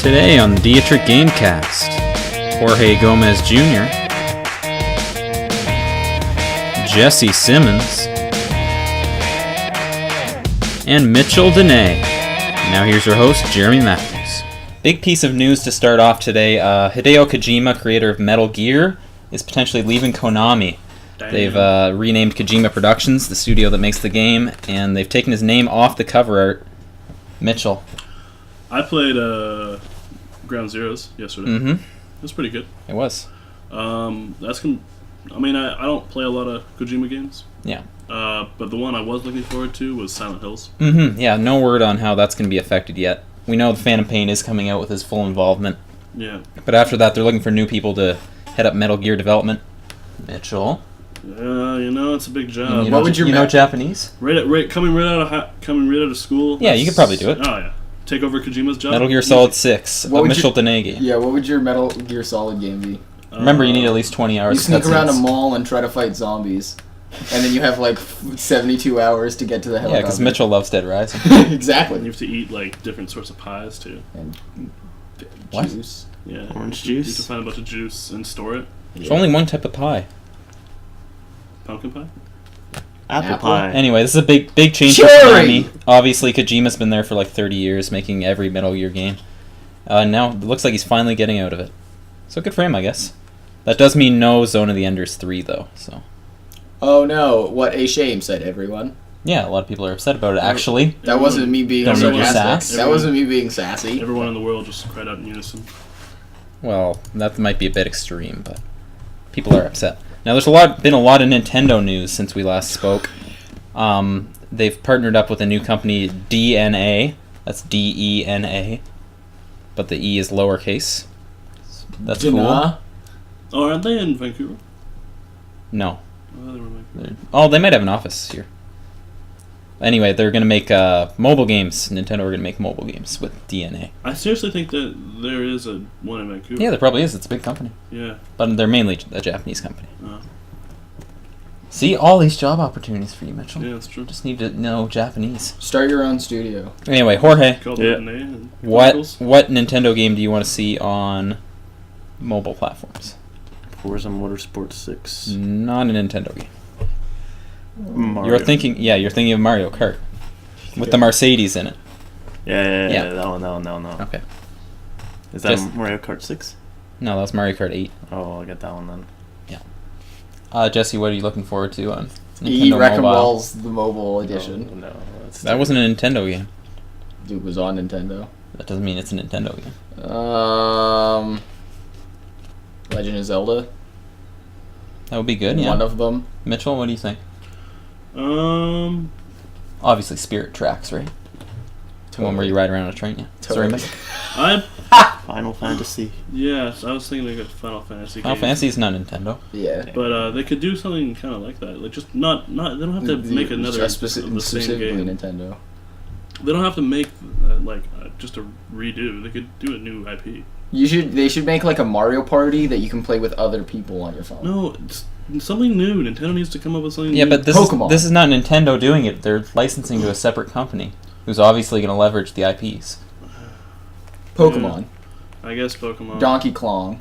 Today on the Dietrich Gamecast, Jorge Gomez Jr., Jesse Simmons, and Mitchell Dene. Now here's your host, Jeremy Matthews. Big piece of news to start off today. Hideo Kojima, creator of Metal Gear, is potentially leaving Konami. Damn. They've renamed Kojima Productions, the studio that makes the game, and they've taken his name off the cover art. Mitchell. I played Ground Zeroes yesterday. Mm-hmm. It was pretty good. It was. I don't play a lot of Kojima games. Yeah. But the one I was looking forward to was Silent Hills. Mm-hmm. Yeah, no word on how that's going to be affected yet. We know the Phantom Pain is coming out with his full involvement. Yeah. But after that, they're looking for new people to head up Metal Gear development. Mitchell. It's a big job. What would you know Japanese? Coming right out of school. Yeah, you could probably do it. Oh yeah. Take over Kojima's job. Metal Gear Solid 6, a Mitchell Dene game. Yeah, what would your Metal Gear Solid game be? Remember, you need at least 20 hours. You sneak around a mall and try to fight zombies, and then you have like 72 hours to get to the helicopter. Yeah, because Mitchell loves Dead Rising. Exactly. And you have to eat like different sorts of pies too. And what? Juice. Yeah. Orange juice. You have to find a bunch of juice and store it. There's only one type of pie. Pumpkin pie. Apple pie. Anyway, this is a big change for Konami. Obviously, Kojima's been there for like 30 years, making every Metal Gear game. Now it looks like he's finally getting out of it. So good for him, I guess. That does mean no Zone of the Enders 3, though. So. Oh no! What a shame, said everyone. Yeah, a lot of people are upset about it. Actually, that wasn't me being sarcastic. That wasn't me being sassy. Everyone in the world just cried out in unison. Well, that might be a bit extreme, but people are upset. Now, there's been a lot of Nintendo news since we last spoke. They've partnered up with a new company, DNA. That's D-E-N-A. But the E is lowercase. That's cool. Oh, aren't they in Vancouver? No. Oh, they were in Vancouver. They might have an office here. Anyway, they're going to make mobile games. Nintendo are going to make mobile games with DNA. I seriously think that there is one in Vancouver. Yeah, there probably is. It's a big company. Yeah. But they're mainly a Japanese company. See, all these job opportunities for you, Mitchell. Yeah, that's true. Just need to know Japanese. Start your own studio. Anyway, Jorge, what Chronicles. Nintendo game do you want to see on mobile platforms? Forza Motorsport 6. Not a Nintendo game. Mario. You're thinking of Mario Kart with the Mercedes in it. Yeah. That one. Okay. Is that Mario Kart 6? No, that was Mario Kart 8. Oh, I'll get that one then. Yeah. Jesse, what are you looking forward to on Nintendo Nintendo Mobile? Balls, the mobile edition. Oh, no, that wasn't a Nintendo game. It was on Nintendo. That doesn't mean it's a Nintendo game. Legend of Zelda. That would be good, yeah. One of them. Mitchell, what do you think? Obviously Spirit Tracks, right? Totally. One where you ride around on a train, yeah. Totally. Sorry, Mitch. Final Fantasy. Yes, I was thinking they got Final Fantasy. Final Fantasy is not Nintendo. Yeah. But they could do something kind of like that. Like just not. They don't have to make another just of the same specifically game. Nintendo. They don't have to make just a redo. They could do a new IP. They should make like a Mario Party that you can play with other people on your phone. No, it's something new. Nintendo needs to come up with something. Yeah, new. but Pokemon. This is not Nintendo doing it. They're licensing to a separate company who's obviously going to leverage the IPs. Pokemon. Yeah, I guess Pokemon. Donkey Kong.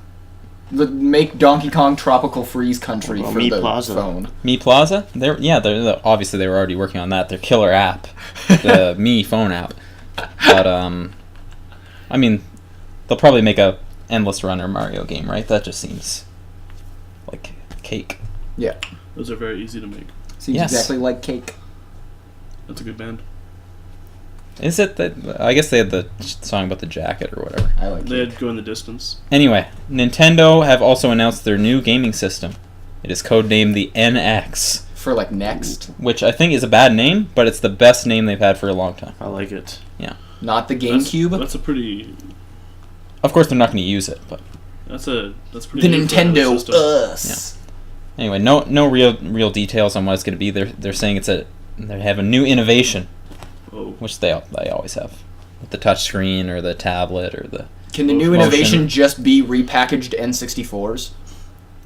Make Donkey Kong Tropical Freeze Country for Mi the Plaza. phone. Mi Plaza? They're obviously they were already working on that. Their killer app, the Mi phone app. But I mean, they'll probably make a Endless Runner Mario game, right? That just seems like cake. Yeah. Those are very easy to make. Seems exactly like cake. That's a good band. Is it that? I guess they had the song about the jacket or whatever. I like They cake. had Go in the Distance. Anyway, Nintendo have also announced their new gaming system. It is codenamed the NX, For like next. which I think is a bad name, but it's the best name they've had for a long time. I like it. Yeah. Not the GameCube. That's a pretty. Of course, they're not going to use it, but That's pretty. the new for another Nintendo system. Us. anyway, no real details on what it's going to be. They're saying they have a new innovation, which they always have, with the touch screen or the tablet or the. Can the new motion. innovation just be repackaged N64s?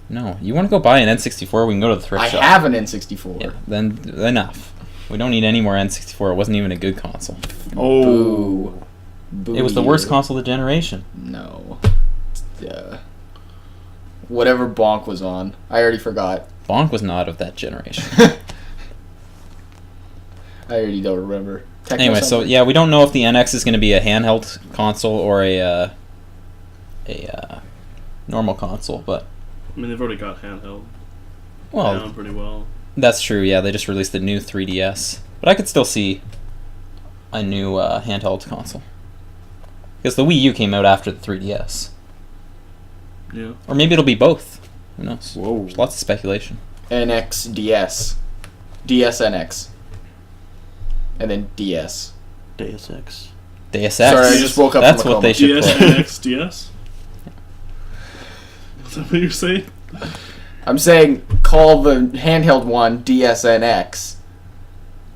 No, you want to go buy an N64? We can go to the thrift shop. I have an N64. Yeah, then enough. We don't need any more N64. It wasn't even a good console. Oh. Boo. It was the worst console of the generation. No. Whatever Bonk was on. I already forgot. Bonk was not of that generation. I already don't remember. Anyway, so yeah, we don't know if the NX is going to be a handheld console or a normal console, but I mean, they've already got handheld well, down pretty well. That's true. Yeah, they just released the new 3DS, but I could still see a new handheld console because the Wii U came out after the 3DS. Yeah. Or maybe it'll be both. Who knows? Whoa. There's lots of speculation. NX DS. DS NX. And then DS. Deus Ex. Deus Ex. Sorry, I just woke up That's from a what they coma. should DS, put. NX, DS? Is that what you're saying? I'm saying call the handheld one DS NX.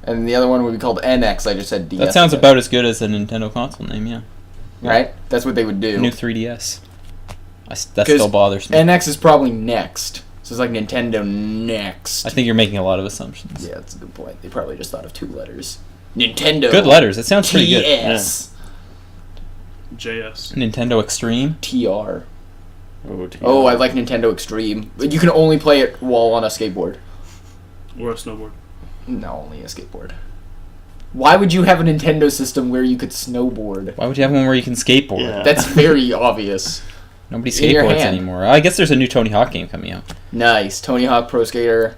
And the other one would be called NX. I just said DS. That sounds again. about as good as a Nintendo console name, yeah. Right? That's what they would do. New 3DS. That still bothers me. NX is probably next. So it's like Nintendo Next. I think you're making a lot of assumptions. Yeah, that's a good point. They probably just thought of 2 letters. Nintendo. Good letters. It sounds pretty good. TS. JS. Nintendo Extreme. TR. Oh, dear. Oh, I like Nintendo Extreme. But you can only play it while on a skateboard. Or a snowboard. No, only a skateboard. Why would you have a Nintendo system where you could snowboard? Why would you have one where you can skateboard? Yeah. That's very obvious. Nobody In your skateboards hand. anymore. I guess there's a new Tony Hawk game coming out. Nice. Tony Hawk Pro Skater.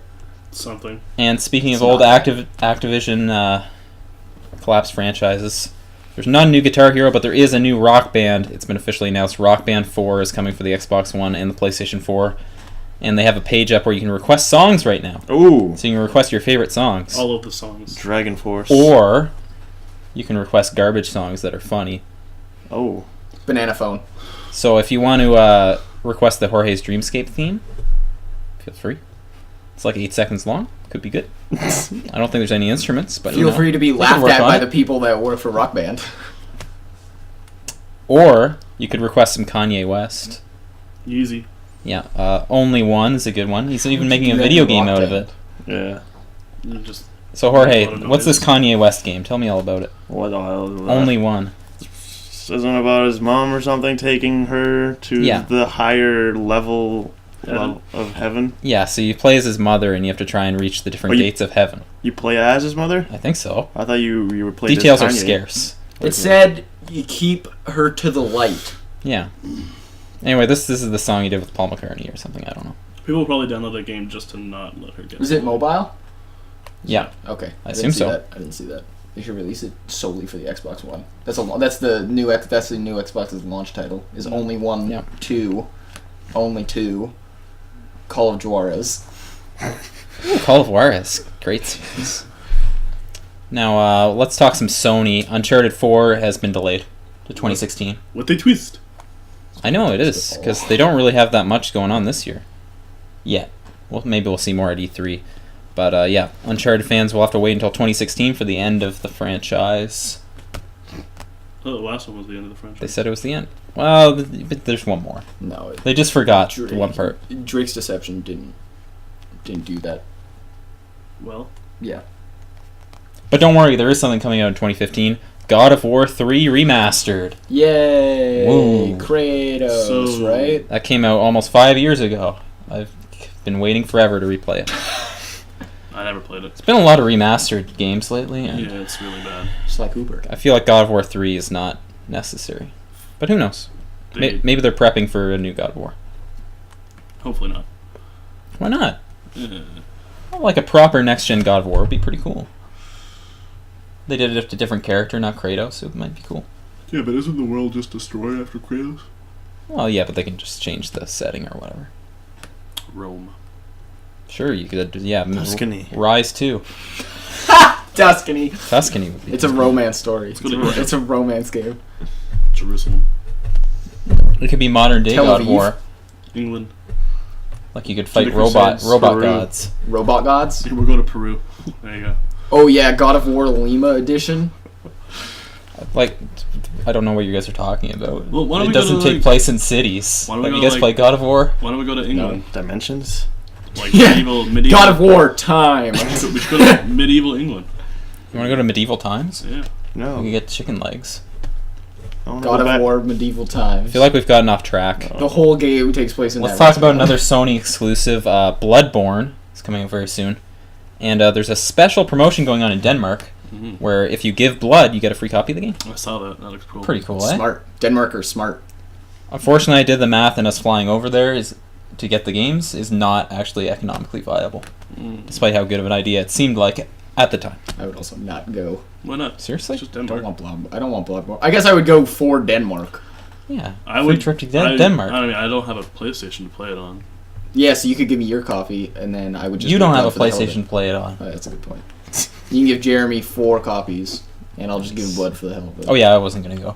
Something. And speaking It's of old not Activision collapsed franchises, there's not a new Guitar Hero, but there is a new Rock Band. It's been officially announced. Rock Band 4 is coming for the Xbox One and the PlayStation 4. And they have a page up where you can request songs right now. Ooh. So you can request your favorite songs. All of the songs. Dragon Force. Or you can request garbage songs that are funny. Oh. Banana Phone. So if you want to request the Jorge's Dreamscape theme, feel free. It's like 8 seconds long. Could be good. I don't think there's any instruments, but Feel free to be we can laughed work at on by it. the people that work for Rock Band. Or you could request some Kanye West. Easy. Yeah, Only One is a good one. He's even you making do a that video in game Rock out of Band? it. Yeah. You just So Jorge, A lot of what's this noise. Kanye West game? Tell me all about it. What the hell is that? Only One. Isn't it about his mom or something taking her to Yeah. the higher level Heaven. of heaven? Yeah, so you play as his mother and you have to try and reach the different Oh, you- gates of heaven. You play as his mother? I think so. I thought you were playing Details are as Kanye. scarce. It said you keep her to the light. Yeah. Anyway, this is the song he did with Paul McCartney or something. I don't know. people will probably download that game just to not let her get. Was it mobile? Yeah. Okay. I didn't assume see so. that. I didn't see that. They should release it solely for the Xbox One. That's the new Xbox's launch title. Is only one, Yeah. only two. Call of Juarez. Ooh, Call of Juarez. Great series. Now, let's talk some Sony. Uncharted 4 has been delayed to 2016. What they twist? I know it is, because they don't really have that much going on this year. Yet. Well, maybe we'll see more at E3. But, yeah, Uncharted fans will have to wait until 2016 for the end of the franchise. Oh, the last one was the end of the franchise. They said it was the end. Well, but there's one more. No, They just forgot Drake. the one part. Drake's Deception didn't do that. Well, Yeah. But don't worry, there is something coming out in 2015. God of War 3 Remastered. Yay! Whoa. Kratos, So- right? That came out almost 5 years ago. I've been waiting forever to replay it. I never played it. There's been a lot of remastered games lately, and Yeah, it's really bad. Just like Uber. I feel like God of War 3 is not necessary. But who knows? They, Maybe they're prepping for a new God of War. hopefully not. Why not? Yeah. Well, like a proper next-gen God of War would be pretty cool. They did it with a different character, not Kratos, so it might be cool. Yeah, but isn't the world just destroyed after Kratos? Well, yeah, but they can just change the setting or whatever. Rome. Sure, you could, yeah. Tuscany. Rise 2. Tuscany. Tuscany would be. It's a romance story. It's gonna be- It's a romance game. Jerusalem. It could be modern day Tel God of Aviv. War. England. Like you could fight the robot Crusades, robot Peru. gods. Robot Gods. We're going to Peru. There you go. Oh yeah, God of War Lima edition. Like, I don't know what you guys are talking about. Well, why don't It we go doesn't to, take like- place in cities. why don't we Like, go you to, guys like- play God of War? Why don't we go to England? Dimensions? Like Yeah. medieval. God of War time. We should go to medieval England. You want to go to medieval times? Yeah. You No. can get chicken legs. God of War, medieval times. I feel like we've gotten off track. The whole game takes place in Let's that talk about restaurant. another Sony exclusive, Bloodborne. It's coming out very soon. And there's a special promotion going on in Denmark where if you give blood, you get a free copy of the game. I saw that. That looks cool. Pretty cool, eh? Smart. Denmark are smart. Unfortunately, I did the math, and us flying over there to get the games is not actually economically viable, despite how good of an idea it seemed like at the time. I would also not go. Why not? Seriously? It's just I Denmark. don't want Bloodborne. I guess I would go for Denmark. Yeah. I Free would trip to Denmark. I mean, I don't have a PlayStation to play it on. Yeah, so you could give me your copy, and then I would just... You get don't have blood a for the hell of PlayStation it. to play it on. Oh, that's a good point. You can give Jeremy 4 copies, and I'll just give him blood for the hell of it. Oh yeah, I wasn't gonna go.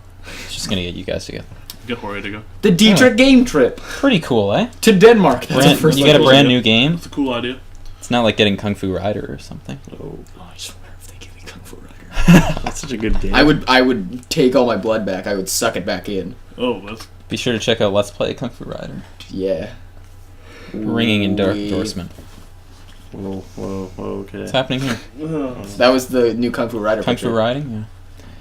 Just gonna get you guys together. Get Rory to go. The Dietrich game trip Pretty cool, eh? to Denmark. That's the first You thing. get a cool brand idea. new game. It's a cool idea. It's not like getting Kung Fu Rider or something. Oh, I swear if they give me Kung Fu Rider. That's such a good game. I would take all my blood back. I would suck it back in. Oh, that's Be sure to check out Let's Play Kung Fu Rider. Yeah. Ringing Wee. endorsement. Whoa, okay. What's happening here? That was the new Kung Fu Rider Kung picture. Fu Riding?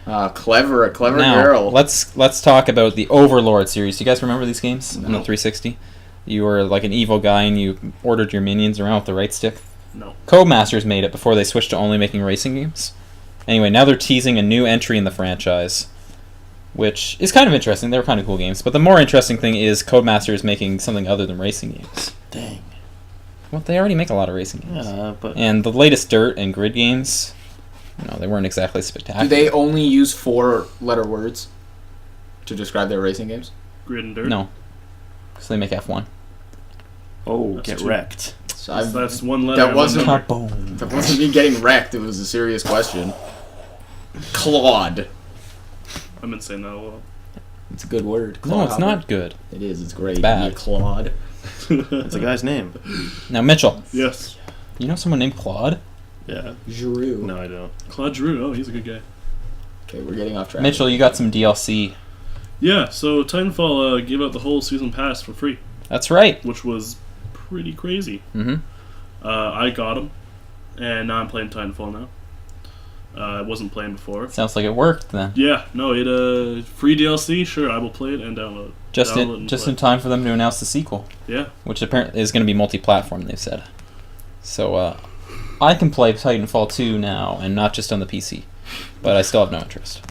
Yeah. A clever Now, girl. let's talk about the Overlord series. Do you guys remember these games on the No. 360? You were like an evil guy and you ordered your minions around with the right stick. no. Codemasters made it before they switched to only making racing games. Anyway, now they're teasing a new entry in the franchise, which is kind of interesting. They were kind of cool games. But the more interesting thing is Codemasters making something other than racing games. Dang. Well, they already make a lot of racing games. Yeah, but And the latest Dirt and Grid games, they weren't exactly Do spectacular. they only use 4-letter words to describe their racing games? Grid and dirt. No. Because they make F1. get That's wrecked. So That's one letter. That and wasn't- one number. Boom. That wasn't me getting wrecked. It was a serious question. Claude. I've been saying that a lot. It's a good word. No, it's Clodhopper. not good. It is. It's great. Bad. Yeah, Claude. That's a guy's name. Now, Mitchell, Yes. you know someone named Claude? Yeah. Giroux. No, I don't. Claude Giroux. Oh, he's a good guy. Okay, we're getting off track. Mitchell, you got some DLC. Yeah. So Titanfall gave out the whole season pass for free, That's right. which was pretty crazy. Mm-hmm. I got him, and now I'm playing Titanfall now. I wasn't playing before. Sounds like it worked then. Yeah, no, it free DLC. Sure, I will play it and download it. Just Download in and just play. in time for them to announce the sequel, Yeah, which apparently is going to be multi-platform. They've said. So I can play Titanfall 2 now, and not just on the PC. But I still have no interest.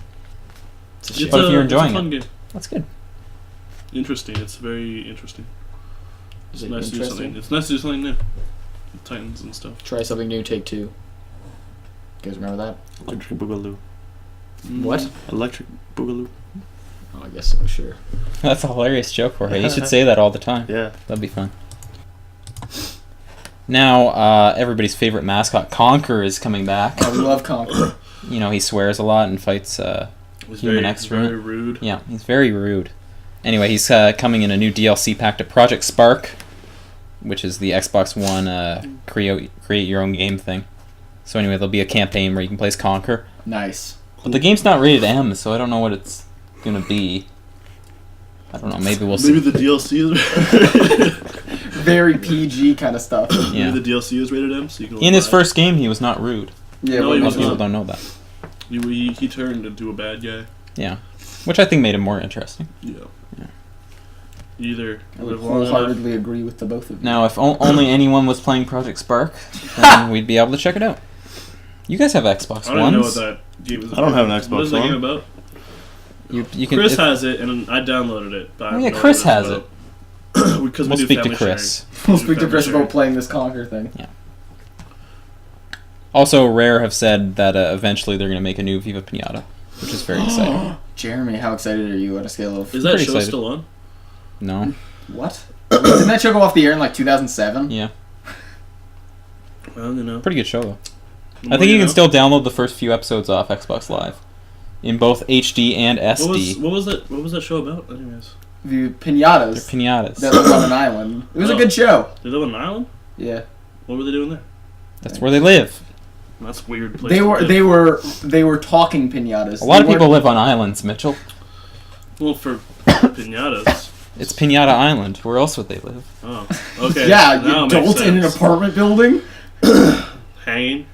It's a it's shame. But if you're enjoying it's a fun game. That's good. Interesting. It's very interesting. Is It's it nice to do interesting? something. It's nice to do something new. With Titans and stuff. Try something new. Take 2. You guys remember that? Electric Boogaloo. What? Electric Boogaloo. Oh, I guess so. Sure. That's a hilarious joke, Jorge. You should say that all the time. Yeah. That'd be fun. Now, everybody's favorite mascot, Conker, is coming back. Oh, we love Conker. You know, he swears a lot and fights It's human very, excrement. very rude. Yeah, he's very rude. Anyway, he's coming in a new DLC pack to Project Spark, which is the Xbox One create your own game thing. So anyway, there'll be a campaign where you can play as Conker. Nice. But the game's not rated M, so I don't know what it's gonna be. I don't know. Maybe we'll see. Maybe the DLC is. Very PG kind of stuff. Yeah. Maybe the DLC is rated M, so you can. In his buy it. first game, he was not rude. Yeah, No, but he A lot was of people not. don't know that. He turned into a bad guy. Yeah, which I think made him more interesting. Yeah. Yeah. Either I would live long enough. wholeheartedly agree with the both of you. Now, if only anyone was playing Project Spark, then we'd be able to check it out. You guys have Xbox I don't even know Ones. what that game is I don't have an What Xbox is that One. game about? You can. Chris if- has it, and I downloaded it. But I Oh, have yeah, no Chris idea has what it's about. Because We'll we do speak to family Chris. We'll speak to Family Chris sharing. about playing this Conker thing. Also, Rare have said that eventually they're going to make a new Viva Pinata, which is very exciting. Jeremy, how excited are you on a scale of... Is that Pretty show excited. still on? No? What? Didn't that show go off the air in like 2007? Yeah. Well, you know. Pretty good show, though. The I more think you can know. still download the first few episodes off Xbox Live. In both HD and SD. What was that show about? Anyways, The They're pinatas pinatas. that live on an island. It was a Oh. good show. they live on an island. Yeah. What were they doing there? That's where they live. That's a weird place. They to were live. they were talking pinatas. A lot of They people weren't- live on islands, Mitchell. Well, for pinatas. It's Pinata Island. Where else would they live? Oh, okay. Yeah, now it you makes adult in an sense. apartment building. Hanging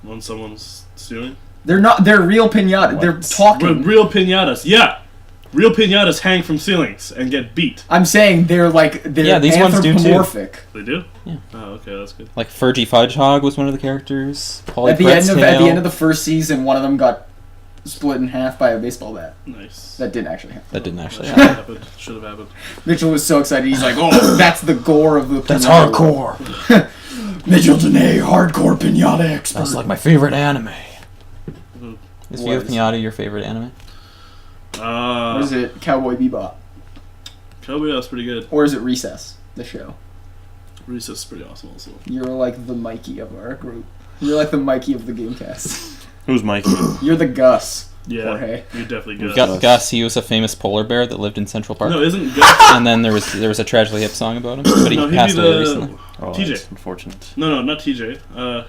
on someone's ceiling. They're not. They're real pinata. They're talking. Real pinatas. Yeah. Real pinatas hang from ceilings and get beat. I'm saying they're these ones do too. anthropomorphic. They do? Yeah. Oh, okay, that's good. Like Fergie Fudgehog was one of the characters. Polly At the end Pretzel. of the first season, one of them got split in half by a baseball bat. Nice. That didn't actually happen. That didn't actually Should have happen. happened. Should have happened. Mitchell was so excited. He's like, "Oh, that's the gore of the." That's pinata hardcore. Mitchell Dene, hardcore pinata expert. That's like my favorite anime. Mhm. Is Viva Pinata your favorite anime? Or is it Cowboy Bebop? Cowboy Bebop's pretty good. Or is it Recess, the show? Recess is pretty awesome also. You're like the Mikey of our group. You're like the Mikey of the Gamecast. Who's Mikey? You're the Gus. Yeah, Jorge. you're definitely We've good. got Gus. He was a famous polar bear that lived in Central Park. No, isn't Gus... And then there was a tragically hip song about him, but he No, he'd be passed away the... recently. Oh, TJ. that's unfortunate. No, not TJ.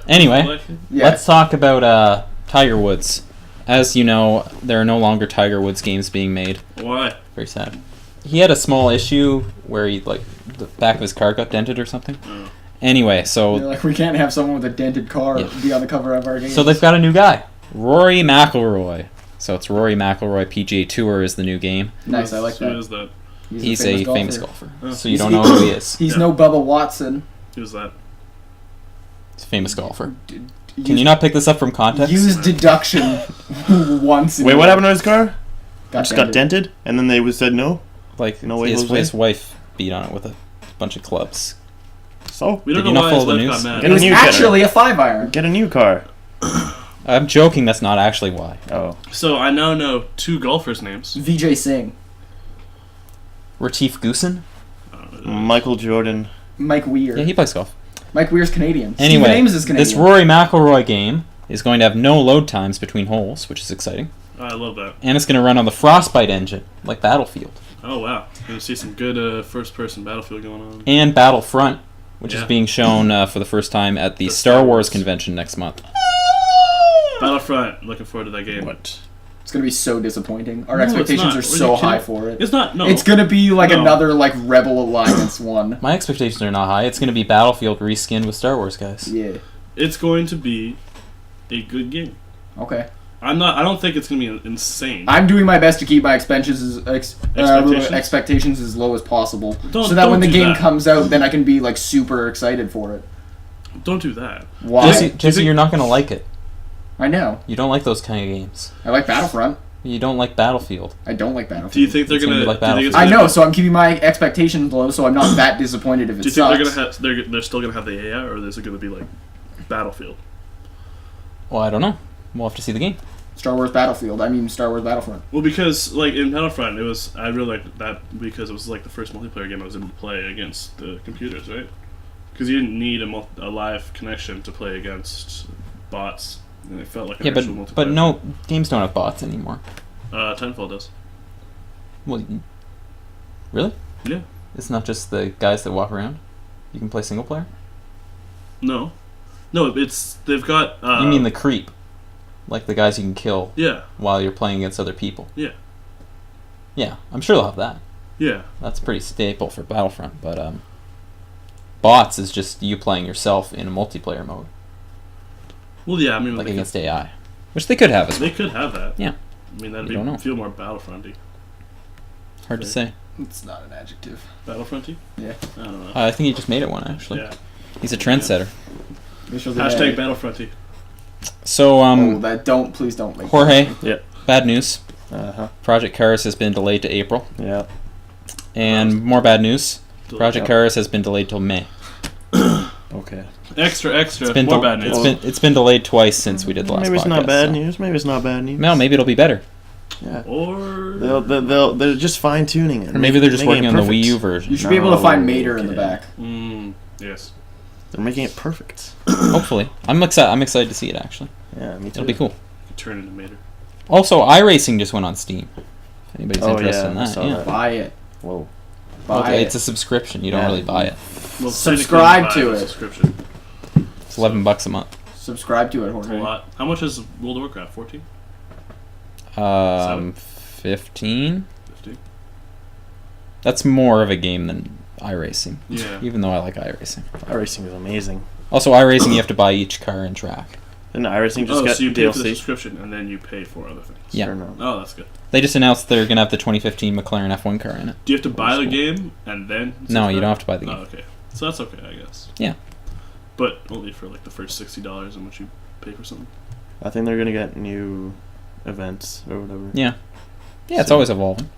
Anyway, Yeah. let's talk about Tiger Woods. As you know, there are no longer Tiger Woods games being made. Why? Very sad. He had a small issue where the back of his car got dented or something. Oh. Anyway, You're so like, we can't have someone with a dented car Yeah. be on the cover of our game. they've got a new guy, Rory McIlroy. So it's Rory McIlroy PGA Tour is the new game. Nice, I like Who that. is that? He's a famous golfer. Oh. So you don't know who he is. He's Yeah. no Bubba Watson. Who's that? He's a famous golfer. Can you not pick this up from context? Use deduction once. Wait, what happened to his car? Got Just got dented, and then they said no. Like No way, his Jose? wife beat on it with a bunch of clubs. So We don't Did you know not why his follow the wife news? got mad. It was new actually a 5-iron. get a new car. I'm joking. That's not actually why. Oh, So I now know two golfers' names. VJ Singh, Retief Goosen. I don't know. Michael Jordan. Mike Weir. Yeah, he plays golf. Mike Weir's Canadian. Anyway, Steven Ames is Canadian. this Rory McIlroy game is going to have no load times between holes, which is exciting. I love that. And it's going to run on the Frostbite engine, like Battlefield. Oh wow, gonna see some good first-person Battlefield going on. And Battlefront, which is Yeah. being shown for the first time at the The Star Star Wars Wars. convention next month. Battlefront, looking forward to that game. What? It's gonna be so disappointing. Our No, it's expectations not. are Are so you high kidding? for it. It's not. No, It's gonna be like No. another like Rebel Alliance one. My expectations are not high. It's going to be Battlefield reskinned with Star Wars guys. Yeah. It's going to be a good game. Okay. I don't think it's gonna be insane. I'm doing my best to keep my expectations Expectations? as low as possible, Don't- so that when don't the do game that. comes out, then I can be like super excited for it. Don't do that. Why? Jesse, you're not going to like it. I know. You don't like those kind of games. I like Battlefront. You don't like Battlefield. I don't like Battlefield. Do you think they're It's gonna gonna? be like do you think it's I gonna know, be- so I'm keeping my expectations low, so I'm not that disappointed if it Do you think sucks. they're gonna have? They're still gonna have the AI, or is it gonna be like Battlefield? Well, I don't know. We'll have to see the game. Star Wars Battlefield. I mean Star Wars Battlefront. Well, because like in Battlefront, I really liked that because it was like the first multiplayer game I was able to play against the computers, right? Because you didn't need a live connection to play against bots, and it felt like an Yeah, actual multiplayer. but no, games don't have bots anymore. Titanfall does. Well, really? Yeah. It's not just the guys that walk around. You can play single player. No, they've got. You mean the creep, like the guys you can kill Yeah. while you're playing against other people. Yeah. Yeah, I'm sure they'll have that. Yeah. That's pretty staple for Battlefront. But bots is just you playing yourself in a multiplayer mode, Well, yeah. I mean, like they against AI, which they could have as well. They could have that. Yeah. I mean, that'd You don't know. feel more Battlefronty. Hard to say. It's not an adjective. Battlefronty? Yeah. I don't know. I think he just made it one actually. Yeah. He's a trendsetter. Hashtag Battlefronty. So please don't make Jorge. Yeah. Bad news. Uh-huh. Project Karis has been delayed to April, Yeah. and more bad news. Project Yeah. Karis has been delayed till May. Okay. Extra. It's been More bad news. It's been delayed twice since we did the last. Maybe it's podcast, not bad so. news. Maybe it's not bad news. No, maybe it'll be better. Yeah. Or They're just fine tuning it. Or maybe they're just making working it on the Wii perfect. U version. You should be able to find No, Mater in the okay. back. yes. They're making it perfect. Hopefully, I'm excited to see it. Actually, Yeah, me too. it'll be cool. Turn into Mater. Also, iRacing just went on Steam. If anybody's Oh, interested yeah, in I that, saw yeah. that. Buy it. Whoa. Buy Okay, it. it's a subscription. You don't Yeah. really buy it. Well, Subscribe technically you to buy the it. Subscription. It's $11 a month. Subscribe to it, It's a Jorge. lot. How much is World of Warcraft? 14? 15. 50? That's more of a game than iRacing. Yeah. Even though I like iRacing. iRacing is amazing. Also, iRacing you have to buy each car and track. And iRacing just got so you pay for the DLC. subscription and then you pay for other things. Yeah. Or no? Oh, that's good. They just announced they're gonna have the 2015 McLaren F1 car in it. Do you have to buy the cool. game and then? No, you subscribe? don't have to buy the game. Oh, okay. So that's okay, I guess. Yeah. But only for like the first $60 and what you pay for something. I think they're gonna get new events or whatever. Yeah. Yeah, it's So- always evolving.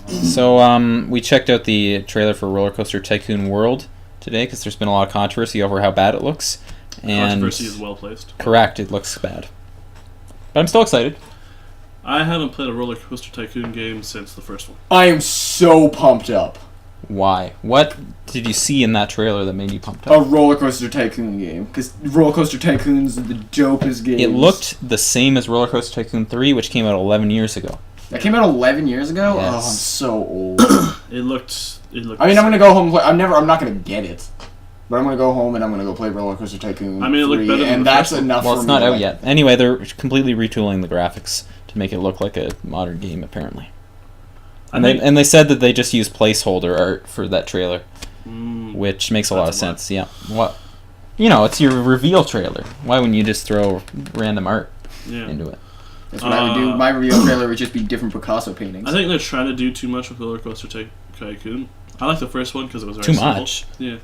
So we checked out the trailer for Roller Coaster Tycoon World today because there's been a lot of controversy over how bad it looks. And Controversy is well placed. correct, it looks bad. But I'm still excited. I haven't played a Roller Coaster Tycoon game since the first one. I am so pumped up. Why? What did you see in that trailer that made you pumped A up? Roller Coaster Tycoon game. Because Roller Coaster Tycoon's the dopest game. It looked the same as Roller Coaster Tycoon 3, which came out 11 years ago. That came out 11 years ago? Yes. Oh, I'm so old. It looked. I mean, I'm gonna go home and play. I'm not gonna get it. But I'm gonna go home and I'm gonna go play Roller Coaster Tycoon. I mean, it looked 3, better than and the that's first one. enough Well, for it's me. not out Like, yet. Anyway, they're completely retooling the graphics to make it look like a modern game, apparently. And they said that they just used placeholder art for that trailer, which makes a lot of That's a lot. sense. Yeah. What? You know, it's your reveal trailer. Why wouldn't you just throw random art Yeah. into it? That's what I would do. My reveal trailer would just be different Picasso paintings. I think they're trying to do too much with Roller Coaster Tycoon. I like the first one because it was very Too simple. much. Yeah.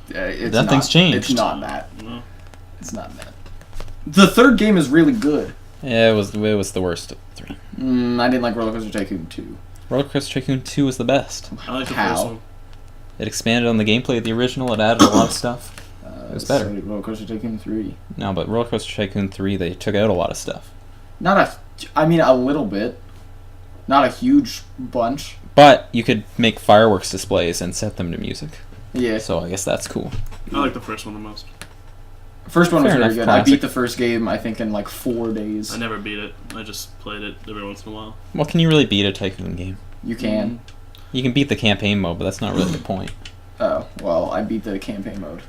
It's That not- thing's changed. It's not that. No. It's not that. The third game is really good. Yeah, it was the worst of the three. I didn't like Roller Coaster Tycoon 2. Roller Coaster Tycoon 2 was the best. I like the How? first one. It expanded on the gameplay of the original. It added a lot of stuff. It was better. So did Roller Coaster Tycoon 3. No, but Roller Coaster Tycoon 3, they took out a lot of stuff. A little bit. Not a huge bunch. But you could make fireworks displays and set them to music. Yeah. So I guess that's cool. I like the first one the most. First one was Fair very enough, good. I classic. beat the first game, I think, in like 4 days. I never beat it. I just played it every once in a while. What can you really beat a Tycoon game? You can. You can beat the campaign mode, but that's not really the point. Oh, well, I beat the campaign mode.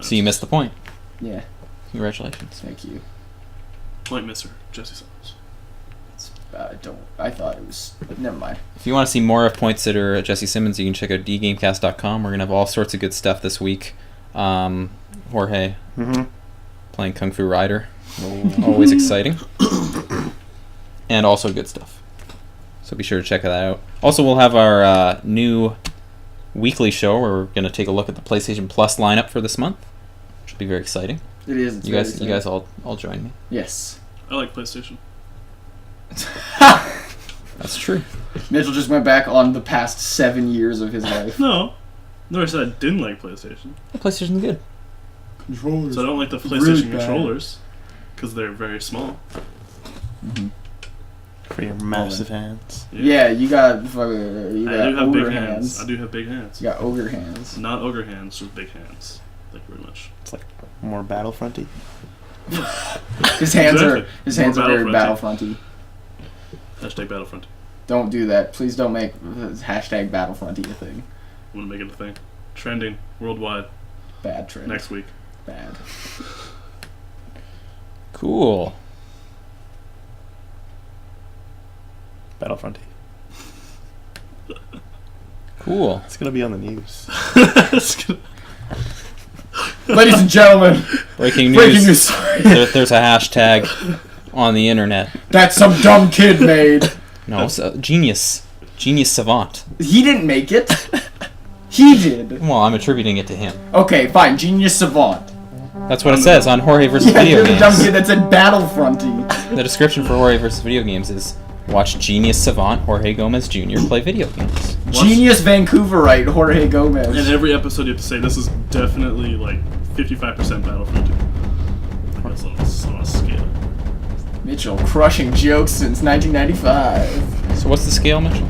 So you missed the point. Yeah, Congratulations. thank you. Point misser, Jesse Simmons. I thought it was... Never mind. If you want to see more of Point Sitter Jesse Simmons, you can check out dgamecast.com. We're going to have all sorts of good stuff this week. Jorge Mm-hmm. playing Kung Fu Rider. Always exciting. And also good stuff. So be sure to check that out. Also, we'll have our new weekly show where we're going to take a look at the PlayStation Plus lineup for this month, which will be very exciting. It is. It's You very guys exciting. all join me. Yes. I like PlayStation. That's true. Mitchell just went back on the past 7 years of his life. No. Never said I didn't like PlayStation. The PlayStation's good. Controllers. So I don't like the Really PlayStation bad. controllers because they're very small. For your massive hands. Yeah, you got I do have ogre big hands. hands. I do have big hands. You got ogre hands. Not ogre hands, just big hands. Thank you very much. It's like more Battlefronty. His hands Exactly. are More very Battlefronty. Battlefronty. Hashtag Battlefront. Don't do that. Please don't make hashtag Battlefronty a thing. I'm gonna make it a thing. Trending worldwide Bad trend. next week. Bad. Cool. Battlefronty. Cool. It's gonna be on the news. It's gonna- Ladies and gentlemen, Breaking breaking news. news. Sorry. There's a hashtag on the internet. That some dumb kid made. No, it's a genius. Genius savant. He didn't make it. He did. Well, I'm attributing it to him. Okay, fine. Genius savant. That's what it says on Jorge vs. Yeah, Video you're the dumb Games. kid that said Battlefronty. The description for Jorge vs. Video Games is watch genius savant Jorge Gomez Jr. play video games. Genius Vancouverite Jorge Gomez. In every episode, you have to say this is definitely like 55% Battlefront. That's on a scale. Mitchell crushing jokes since 1995. So what's the scale, Mitchell?